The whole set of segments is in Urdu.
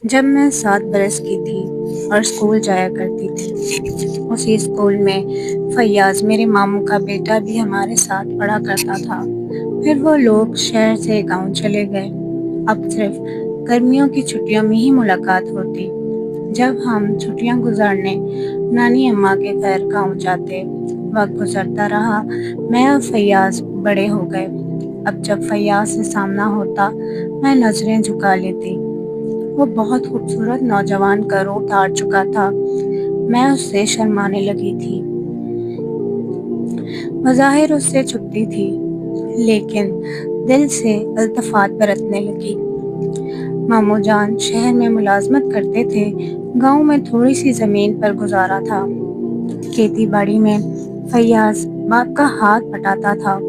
جب میں 7 برس کی تھی اور اسکول جایا کرتی تھی، اسی اسکول میں فیاض میرے ماموں کا بیٹا بھی ہمارے ساتھ پڑھا کرتا تھا۔ پھر وہ لوگ شہر سے گاؤں چلے گئے۔ اب صرف گرمیوں کی چھٹیوں میں ہی ملاقات ہوتی۔ جب ہم چھٹیاں گزارنے نانی اماں کے گھر گاؤں جاتے، وقت گزرتا رہا، میں اور فیاض بڑے ہو گئے۔ اب جب فیاض سے سامنا ہوتا، میں نظریں جھکا لیتی۔ وہ بہت خوبصورت نوجوان کا روپ دھار چکا تھا۔ میں اس سے شرمانے لگی تھی، بظاہر اس سے چھپتی تھی، لیکن دل سے التفات برتنے لگی۔ ماموں جان شہر میں ملازمت کرتے تھے، گاؤں میں تھوڑی سی زمین پر گزارا تھا۔ کھیتی باڑی میں فیاض باپ کا ہاتھ بٹاتا تھا۔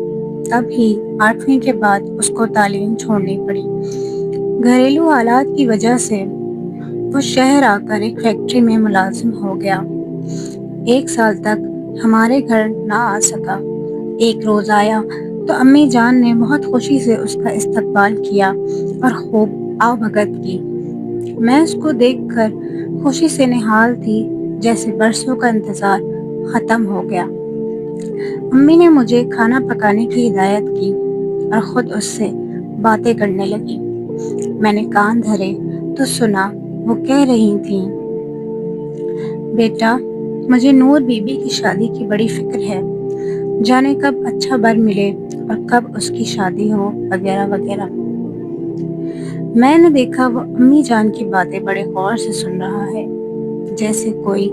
تب ہی 8ویں کے بعد اس کو تعلیم چھوڑنی پڑی۔ گھریلو حالات کی وجہ سے وہ شہر آ کر ایک فیکٹری میں ملازم ہو گیا۔ 1 سال تک ہمارے گھر نہ آ سکا۔ ایک روز آیا تو امی جان نے بہت خوشی سے اس کا استقبال کیا اور خوب آؤ بھگت کی۔ میں اس کو دیکھ کر خوشی سے نہال تھی، جیسے برسوں کا انتظار ختم ہو گیا۔ امی نے مجھے کھانا پکانے کی ہدایت کی اور خود اس سے باتیں کرنے لگی۔ میں نے کان دھرے تو سنا وہ کہہ رہی تھیں، بیٹا، مجھے نور بی بی کی شادی کی بڑی فکر ہے، جانے کب اچھا بر ملے اور کب اس کی شادی ہو، وغیرہ وغیرہ۔ میں نے دیکھا وہ امی جان کی باتیں بڑے غور سے سن رہا ہے، جیسے کوئی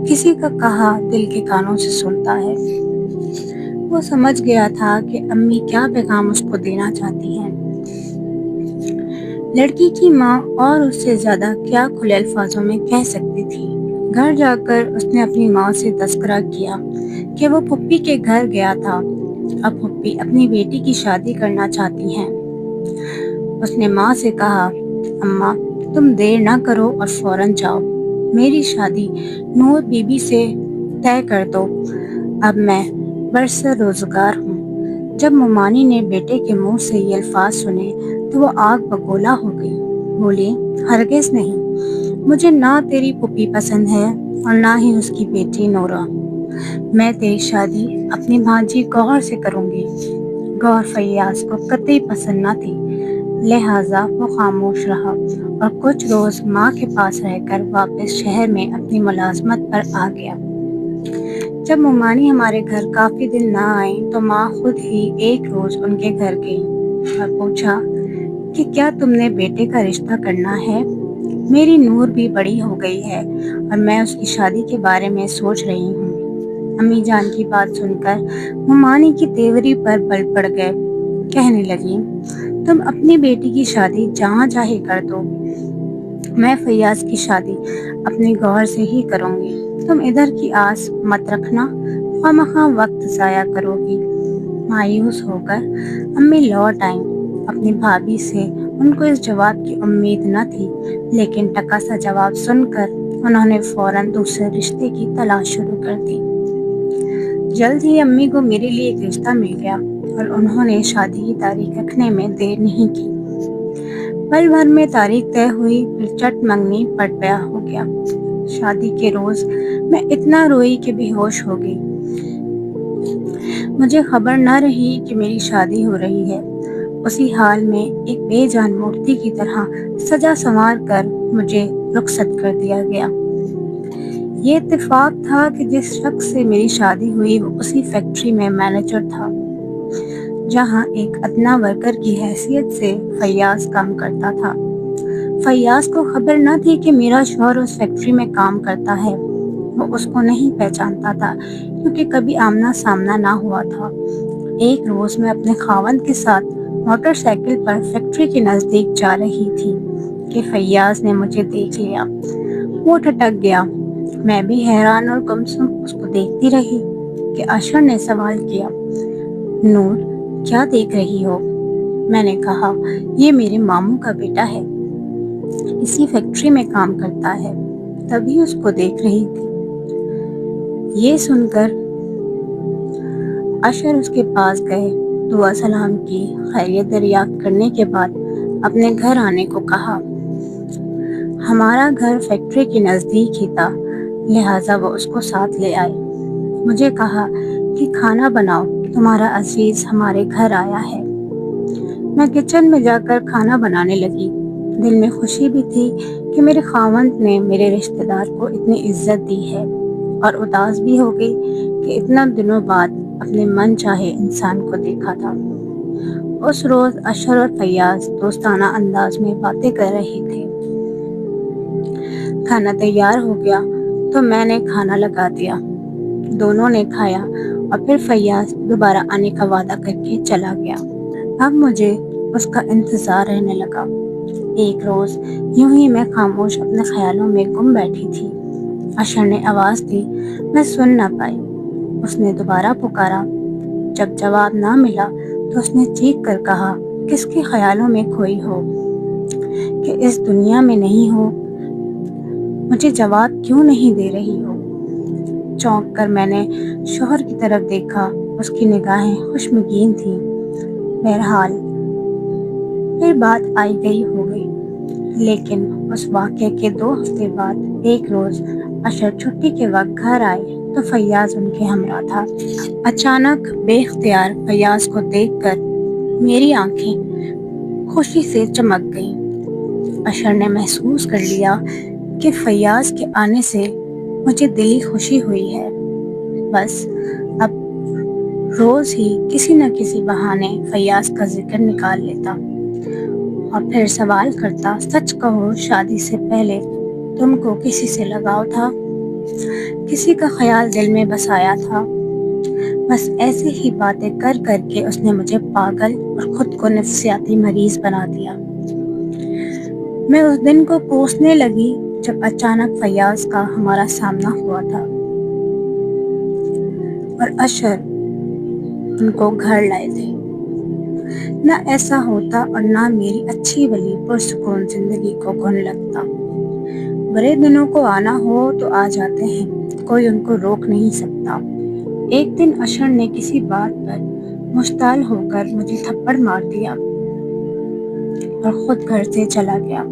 کسی کا کہا دل کے کانوں سے سنتا ہے۔ وہ سمجھ گیا تھا کہ امی کیا پیغام اس کو دینا چاہتی ہیں۔ لڑکی کی ماں اور اس سے زیادہ کیا کھلے الفاظوں میں کہہ سکتی تھی۔ گھر جا کر اس نے اپنی ماں سے تذکرہ کیا کہ وہ پھپھی کے گھر گیا تھا۔ اب پھپھی اپنی بیٹی کی شادی کرنا چاہتی ہیں۔ اس نے ماں سے کہا، اماں، تم دیر نہ کرو اور فوراً جاؤ، میری شادی نور بی بی سے طے کر دو۔ اب میں برسر روزگار ہوں۔ جب ممانی نے بیٹے کے منہ سے یہ الفاظ سنے تو وہ آگ بگولا ہو گئی۔ بولی، ہرگز نہیں، مجھے نہ تیری پھپھی پسند ہے اور نہ ہی اس کی بیٹی نورا۔ میں تیری شادی اپنی بھانجی گوہر سے کروں گی۔ گوہر فیاض کو قطعی پسند نہ تھی، لہٰذا وہ خاموش رہا اور کچھ روز ماں کے پاس رہ کر واپس شہر میں اپنی ملازمت پر آ گیا۔ جب ممانی ہمارے گھر کافی دن نہ آئیں تو ماں خود ہی ایک روز ان کے گھر گئی اور پوچھا کہ کیا تم نے بیٹے کا رشتہ کرنا ہے؟ میری نور بھی بڑی ہو گئی ہے اور میں اس کی شادی کے بارے میں سوچ رہی ہوں۔ امی جان کی بات سن کر ممانی کی تیوری پر بل پڑ گئے۔ کہنے لگی، تم اپنی بیٹی کی شادی جہاں چاہے کر دو، میں فیاض کی شادی اپنی گوہر سے ہی کروں گی۔ تم ادھر کی آس مت رکھنا، خواہ وقت ضائع کرو گی۔ مایوس ہو کر امی لوٹ آئیں۔ اپنی بھابھی سے ان کو اس جواب کی امید نہ تھی، لیکن ٹکا سا جواب سن کر انہوں نے فوراً دوسرے رشتے کی تلاش شروع کر دی۔ جلد ہی امی کو میرے لیے ایک رشتہ مل گیا اور انہوں نے شادی کی تاریخ رکھنے میں دیر نہیں کی۔ پل بھر میں تاریخ طے ہوئی، پھر چٹ منگنی پٹ بیاہ ہو گیا۔ شادی کے روز میں اتنا روئی کہ بے ہوش ہو گئی۔ مجھے خبر نہ رہی کہ میری شادی ہو رہی ہے۔ اسی حال میں ایک بے جان مورتی کی طرح سجا سنوار کر مجھے رخصت کر دیا گیا۔ یہ اتفاق تھا کہ جس شخص سے میری شادی ہوئی وہ اسی فیکٹری میں مینیجر تھا، جہاں ایک ادنیٰ ورکر کی حیثیت سے فیاض کام کرتا تھا۔ فیاض کو خبر نہ تھی کہ میرا شوہر اس فیکٹری میں کام کرتا ہے۔ وہ اس کو نہیں پہچانتا تھا کیونکہ کبھی آمنا سامنا نہ ہوا تھا۔ ایک روز میں اپنے خاوند کے ساتھ موٹر سائیکل پر فیکٹری کے نزدیک جا رہی تھی کہ فیاض نے مجھے دیکھ لیا۔ وہ ٹھٹک گیا۔ میں بھی حیران اور گمسم اس کو دیکھتی رہی کہ اشر نے سوال کیا، نور، کیا دیکھ رہی ہو؟ میں نے کہا، یہ میرے ماموں کا بیٹا ہے، اسی فیکٹری میں کام کرتا ہے، تبھی اس کو دیکھ رہی تھی۔ یہ سن کر اشر اس کے پاس گئے، دعا سلام کی، خیریت دریافت کرنے کے بعد اپنے گھر آنے کو کہا۔ ہمارا گھر فیکٹری کے نزدیک ہی تھا، لہٰذا وہ اس کو ساتھ لے آئے۔ مجھے کہا کہ کھانا بناؤ، تمہارا عزیز ہمارے گھر آیا ہے۔ میں کچن میں جا کر کھانا بنانے لگی۔ دل میں خوشی بھی تھی کہ میرے خاوند نے میرے رشتہ دار کو اتنی عزت دی ہے، اور اداس بھی ہو گئی کہ اتنا دنوں بعد اپنے من چاہے انسان کو دیکھا تھا۔ اس روز اشر اور فیاض دوستانہ انداز میں باتیں کر رہے تھے۔ کھانا تیار ہو گیا تو میں نے کھانا لگا دیا۔ دونوں نے کھایا اور پھر فیاض دوبارہ آنے کا وعدہ کر کے چلا گیا۔ اب مجھے اس کا انتظار رہنے لگا۔ ایک روز یوں ہی میں خاموش اپنے خیالوں میں گم بیٹھی تھی۔ اشر نے آواز دی، میں سن نہ پائی۔ اس نے دوبارہ پکارا۔ جب جواب نہ ملا تو اس نے چیخ کر کہا، کس کے خیالوں میں کھوئی ہو کہ اس دنیا میں نہیں ہو؟ مجھے جواب کیوں نہیں دے رہی ہو؟ چونک کر میں نے شوہر کی طرف دیکھا۔ اس کی نگاہیں خشمگین تھیں۔ بہرحال پھر بات آئی گئی ہو گئی، لیکن اس واقعے کے 2 ہفتے بعد ایک روز اشر چھٹی کے وقت گھر آئے تو فیاض ان کے ہمراہ تھا۔ اچانک بے اختیار فیاض کو دیکھ کر میری آنکھیں خوشی سے چمک گئیں۔ اشر نے محسوس کر لیا کہ فیاض کے آنے سے مجھے دلی خوشی ہوئی ہے۔ بس اب روز ہی کسی نہ کسی بہانے فیاض کا ذکر نکال لیتا اور پھر سوال کرتا، سچ کہو، شادی سے پہلے تم کو کسی سے لگاؤ تھا؟ کسی کا خیال دل میں بسایا تھا؟ بس ایسے ہی باتیں کر کر کے اس نے مجھے پاگل اور خود کو نفسیاتی مریض بنا دیا۔ میں اس دن کو کوسنے لگی جب اچانک فیاض کا ہمارا سامنا ہوا تھا اور اشر ان کو گھر لائے تھے۔ نہ ایسا ہوتا اور نہ میری اچھی بلی پرسکون زندگی کو گھن لگتا۔ برے دنوں کو آنا ہو تو آ جاتے ہیں، کوئی ان کو روک نہیں سکتا۔ ایک دن اشر نے کسی بات پر مشتعل ہو کر مجھے تھپڑ مار دیا اور خود گھر سے چلا گیا۔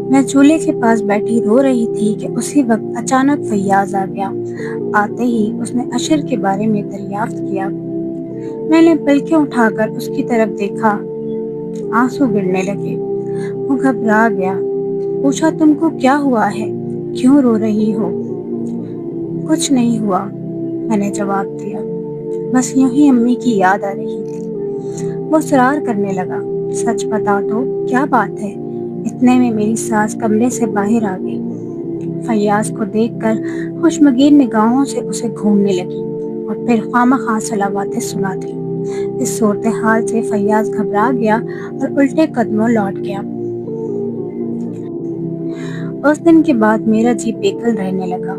میں چولہے کے پاس بیٹھی رو رہی تھی کہ اسی وقت اچانک فیاض آ گیا۔ آتے ہی اس نے اشر کے بارے میں دریافت کیا۔ میں نے پلکیں اٹھا کر اس کی طرف دیکھا، آنسو گرنے لگے۔ وہ گھبرا گیا۔ پوچھا، تم کو کیا ہوا ہے؟ کیوں رو رہی ہو؟ کچھ نہیں ہوا، میں نے جواب دیا، بس یوں ہی امی کی یاد آ رہی تھی۔ وہ اصرار کرنے لگا، سچ بتا تو کیا بات ہے؟ اتنے میں میری ساس کمرے سے باہر آ گئی۔ فیاض کو دیکھ کر خشمگین نگاہوں سے اسے گھومنے لگی اور پھر خواہ صلواتیں سناتی۔ اس صورتحال سے فیاض گھبرا گیا اور الٹے قدموں لوٹ گیا۔ اس دن کے بعد میرا جی بیکل رہنے لگا۔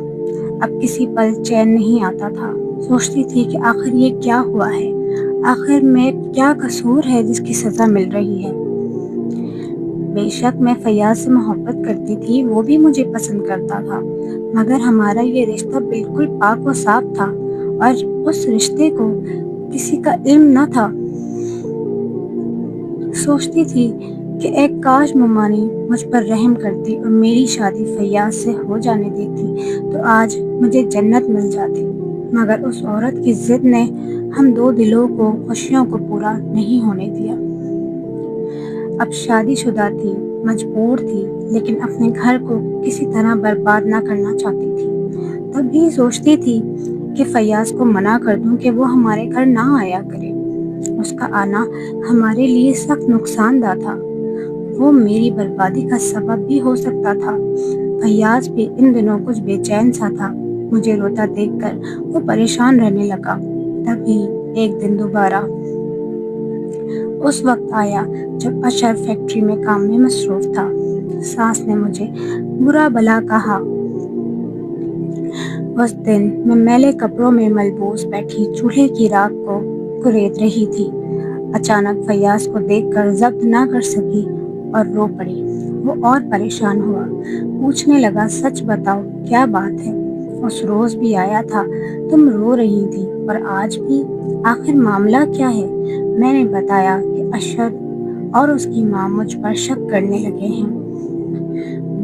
اب کسی پل چین نہیں آتا تھا۔ سوچتی تھی کہ آخر یہ کیا ہوا ہے؟ آخر میں کیا قصور ہے جس کی سزا مل رہی ہے؟ بے شک میں فیاض سے محبت کرتی تھی، وہ بھی مجھے پسند کرتا تھا، مگر ہمارا یہ رشتہ بالکل پاک و صاف تھا اور اس رشتے کو کسی کا علم نہ تھا۔ سوچتی تھی کہ ایک کاش ممانی مجھ پر رحم کرتی اور میری شادی فیاض سے ہو جانے دیتی تو آج مجھے جنت مل جاتی، مگر اس عورت کی ضد نے ہم 2 دلوں کو خوشیوں کو پورا نہیں ہونے دیا۔ اب شادی شدہ تھی، مجبور تھی، لیکن اپنے گھر کو کسی طرح برباد نہ کرنا چاہتی تھی۔ تب بھی سوچتی تھی کہ فیاض کو منع کر دوں کہ وہ ہمارے گھر نہ آیا کرے۔ اس کا آنا ہمارے لیے سخت نقصان دہ تھا، وہ میری بربادی کا سبب بھی ہو سکتا تھا۔ فیاض بھی ان دنوں کچھ بے چین سا تھا۔ مجھے روتا دیکھ کر وہ پریشان رہنے لگا۔ تبھی ایک دن دوبارہ اس وقت آیا جب اشر فیکٹری میں کام میں مصروف تھا۔ ساس نے مجھے برا بھلا کہا۔ اس دن میں میلے کپڑوں میں ملبوس بیٹھی چولہے کی راکھ کو کریت رہی تھی۔ اچانک فیاض کو دیکھ کر ضبط نہ کر سکی اور رو پڑی۔ وہ اور پریشان ہوا، پوچھنے لگا، سچ بتاؤ کیا بات ہے؟ اس روز بھی آیا تھا، تم رو رہی تھی اور آج بھی، آخر معاملہ کیا ہے؟ میں نے بتایا کہ اشر اور اس کی ماں مجھ پر شک کرنے لگے ہیں۔